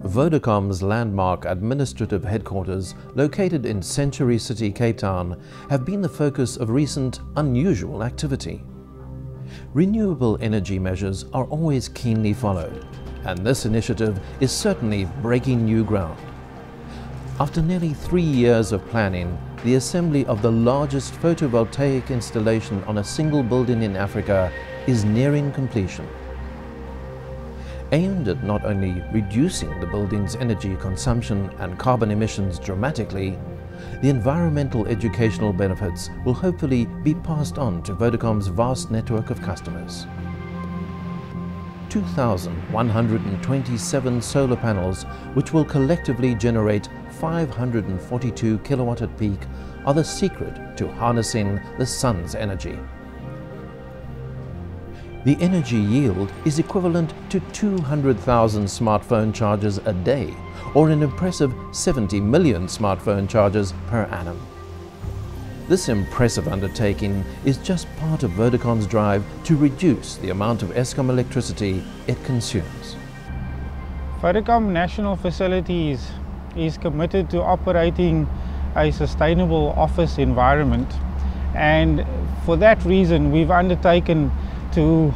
Vodacom's landmark administrative headquarters, located in Century City, Cape Town, have been the focus of recent unusual activity. Renewable energy measures are always keenly followed, and this initiative is certainly breaking new ground. After nearly 3 years of planning, the assembly of the largest photovoltaic installation on a single building in Africa is nearing completion. Aimed at not only reducing the building's energy consumption and carbon emissions dramatically, the environmental educational benefits will hopefully be passed on to Vodacom's vast network of customers. 2,127 solar panels, which will collectively generate 542 kilowatt at peak, are the secret to harnessing the sun's energy. The energy yield is equivalent to 200,000 smartphone charges a day, or an impressive 70 million smartphone charges per annum. This impressive undertaking is just part of Vodacom's drive to reduce the amount of Eskom electricity it consumes. Vodacom National Facilities is committed to operating a sustainable office environment, and for that reason we've undertaken to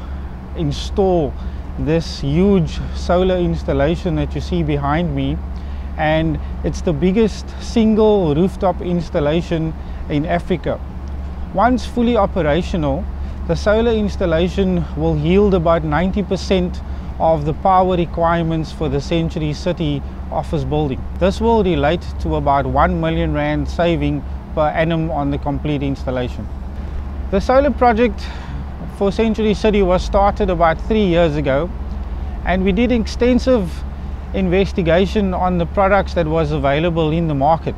install this huge solar installation that you see behind me, and it's the biggest single rooftop installation in Africa. Once fully operational, the solar installation will yield about 90% of the power requirements for the Century City office building. This will relate to about 1 million rand saving per annum on the complete installation. The solar project for Century City was started about 3 years ago, and we did extensive investigation on the products that was available in the market.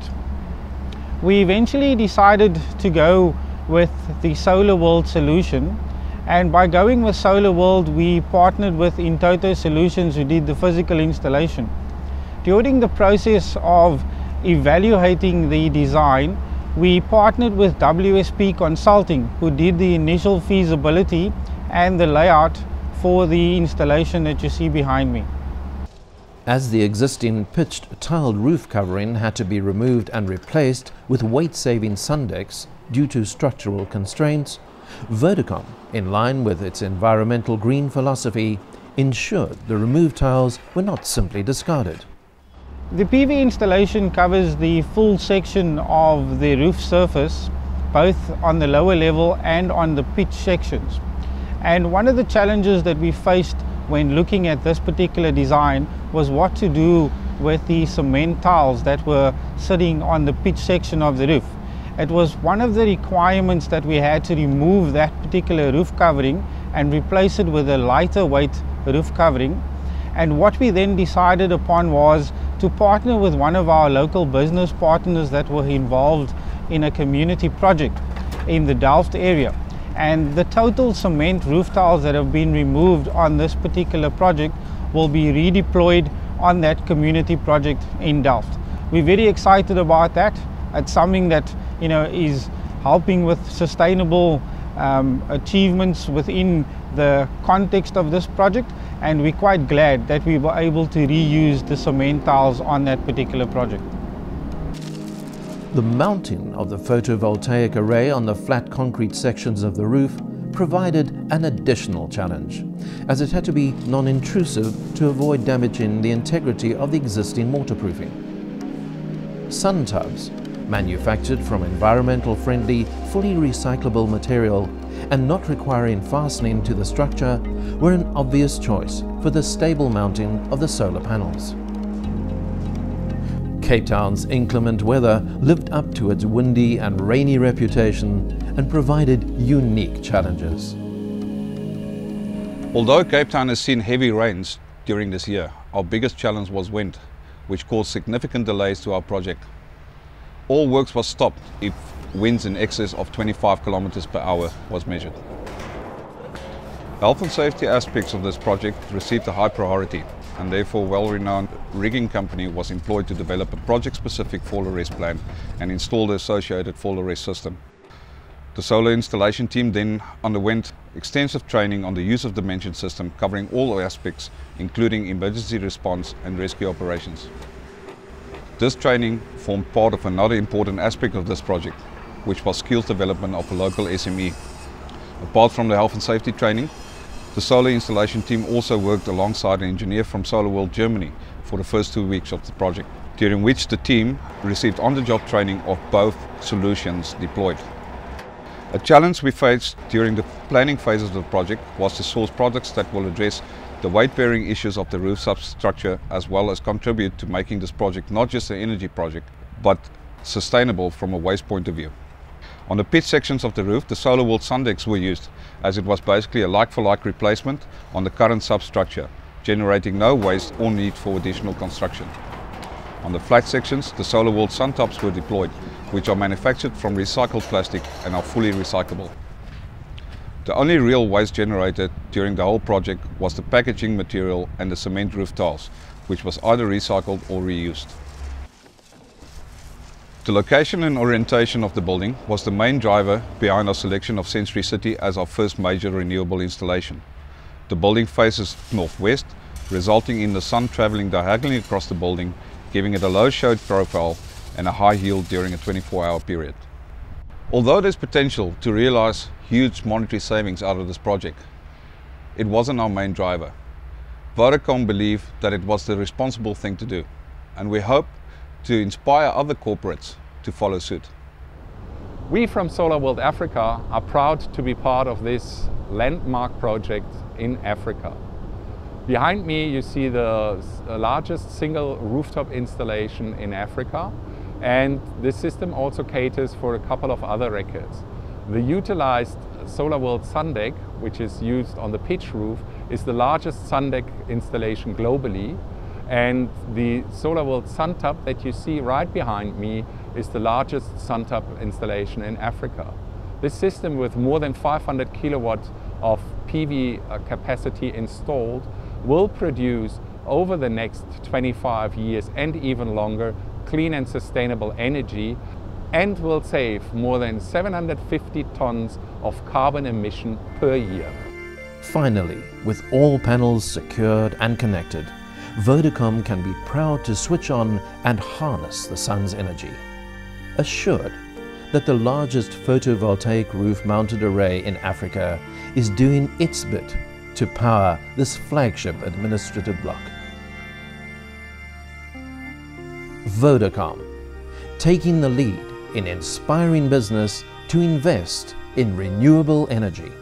We eventually decided to go with the Solar World solution, and by going with Solar World we partnered with Intoto Solutions, who did the physical installation. During the process of evaluating the design, we partnered with WSP Consulting, who did the initial feasibility and the layout for the installation that you see behind me. As the existing pitched tiled roof covering had to be removed and replaced with weight-saving sun decks due to structural constraints, Vodacom, in line with its environmental green philosophy, ensured the removed tiles were not simply discarded. The PV installation covers the full section of the roof surface, both on the lower level and on the pitch sections. And one of the challenges that we faced when looking at this particular design was what to do with the cement tiles that were sitting on the pitch section of the roof. It was one of the requirements that we had to remove that particular roof covering and replace it with a lighter weight roof covering. And what we then decided upon was to partner with one of our local business partners that were involved in a community project in the Delft area. And the total cement roof tiles that have been removed on this particular project will be redeployed on that community project in Delft. We're very excited about that. It's something that is helping with sustainable achievements within the context of this project, and we're quite glad that we were able to reuse the cement tiles on that particular project. The mounting of the photovoltaic array on the flat concrete sections of the roof provided an additional challenge, as it had to be non-intrusive to avoid damaging the integrity of the existing waterproofing. Sun tubs, manufactured from environmental-friendly, fully recyclable material and not requiring fastening to the structure, were an obvious choice for the stable mounting of the solar panels. Cape Town's inclement weather lived up to its windy and rainy reputation and provided unique challenges. Although Cape Town has seen heavy rains during this year, our biggest challenge was wind, which caused significant delays to our project. All works was stopped if winds in excess of 25 kilometers per hour was measured. Health and safety aspects of this project received a high priority, and therefore a well-renowned rigging company was employed to develop a project-specific fall arrest plan and install the associated fall arrest system. The solar installation team then underwent extensive training on the use of the mentioned system covering all aspects, including emergency response and rescue operations. This training formed part of another important aspect of this project, which was skills development of a local SME. Apart from the health and safety training, the solar installation team also worked alongside an engineer from Solar World Germany for the first 2 weeks of the project, during which the team received on-the-job training of both solutions deployed. A challenge we faced during the planning phases of the project was to source products that will address the weight-bearing issues of the roof substructure, as well as contribute to making this project not just an energy project, but sustainable from a waste point of view. On the pitch sections of the roof, the Solar World sun decks were used, as it was basically a like-for-like replacement on the current substructure, generating no waste or need for additional construction. On the flat sections, the Solar World sun tops were deployed, which are manufactured from recycled plastic and are fully recyclable. The only real waste generated during the whole project was the packaging material and the cement roof tiles, which was either recycled or reused. The location and orientation of the building was the main driver behind our selection of Sensory City as our first major renewable installation. The building faces northwest, resulting in the sun travelling diagonally across the building, giving it a low shade profile and a high yield during a 24-hour period. Although there's potential to realize huge monetary savings out of this project, it wasn't our main driver. Vodacom believed that it was the responsible thing to do, and we hope to inspire other corporates to follow suit. We from Solar World Africa are proud to be part of this landmark project in Africa. Behind me you see the largest single rooftop installation in Africa, and this system also caters for a couple of other records. The utilized Solar World sun deck, which is used on the pitch roof, is the largest sun deck installation globally, and the Solar World sun tub that you see right behind me is the largest sun tub installation in Africa. This system, with more than 500 kilowatts of PV capacity installed, will produce over the next 25 years and even longer clean and sustainable energy, and will save more than 750 tons of carbon emission per year. Finally, with all panels secured and connected, Vodacom can be proud to switch on and harness the sun's energy, assured that the largest photovoltaic roof-mounted array in Africa is doing its bit to power this flagship administrative block. Vodacom, taking the lead in inspiring business to invest in renewable energy.